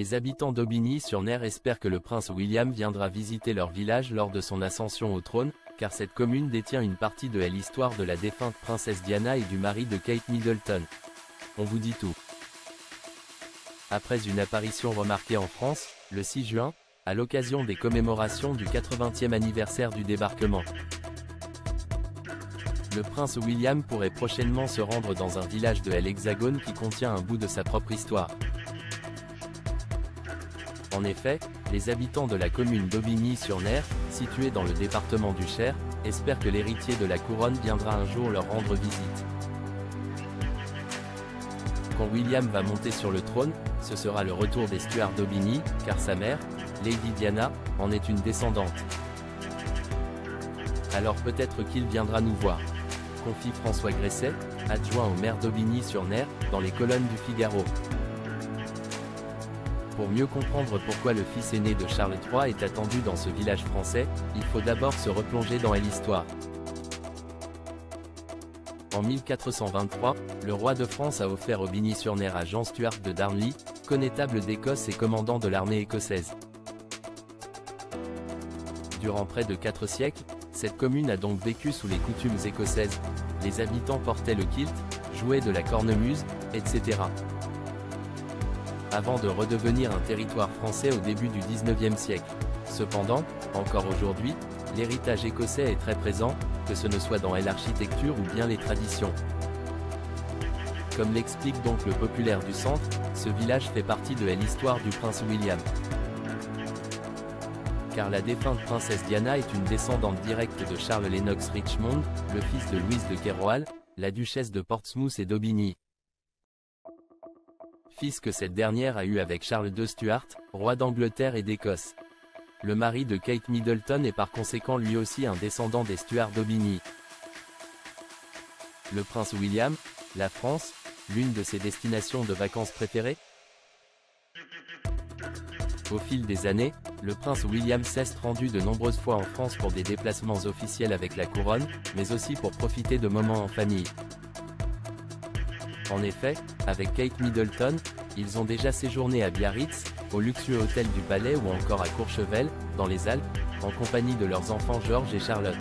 Les habitants d'Aubigny-sur-Ner espèrent que le prince William viendra visiter leur village lors de son ascension au trône, car cette commune détient une partie de l'histoire de la défunte princesse Diana et du mari de Kate Middleton. On vous dit tout. Après une apparition remarquée en France, le 6 juin, à l'occasion des commémorations du 80e anniversaire du débarquement, le prince William pourrait prochainement se rendre dans un village de l'Hexagone qui contient un bout de sa propre histoire. En effet, les habitants de la commune d'Aubigny-sur-Ner, située dans le département du Cher, espèrent que l'héritier de la couronne viendra un jour leur rendre visite. Quand William va monter sur le trône, ce sera le retour des Stuarts d'Aubigny, car sa mère, Lady Diana, en est une descendante. Alors peut-être qu'il viendra nous voir. Confie François Gresset, adjoint au maire d'Aubigny-sur-Ner, dans les colonnes du Figaro. Pour mieux comprendre pourquoi le fils aîné de Charles III est attendu dans ce village français, il faut d'abord se replonger dans l'histoire. En 1423, le roi de France a offert Aubigny-sur-Ner à Jean Stuart de Darnley, connétable d'Écosse et commandant de l'armée écossaise. Durant près de 4 siècles, cette commune a donc vécu sous les coutumes écossaises. Les habitants portaient le kilt, jouaient de la cornemuse, etc. Avant de redevenir un territoire français au début du 19e siècle. Cependant, encore aujourd'hui, l'héritage écossais est très présent, que ce ne soit dans l'architecture ou bien les traditions. Comme l'explique donc le Populaire du Centre, ce village fait partie de l'histoire du prince William. Car la défunte princesse Diana est une descendante directe de Charles Lennox Richmond, le fils de Louise de Kéroal, la duchesse de Portsmouth et d'Aubigny. Fils que cette dernière a eu avec Charles II Stuart, roi d'Angleterre et d'Écosse. Le mari de Kate Middleton est par conséquent lui aussi un descendant des Stuarts d'Aubigny. Le prince William, la France, l'une de ses destinations de vacances préférées? Au fil des années, le prince William s'est rendu de nombreuses fois en France pour des déplacements officiels avec la couronne, mais aussi pour profiter de moments en famille. En effet, avec Kate Middleton, ils ont déjà séjourné à Biarritz, au luxueux hôtel du Palais ou encore à Courchevel, dans les Alpes, en compagnie de leurs enfants George et Charlotte.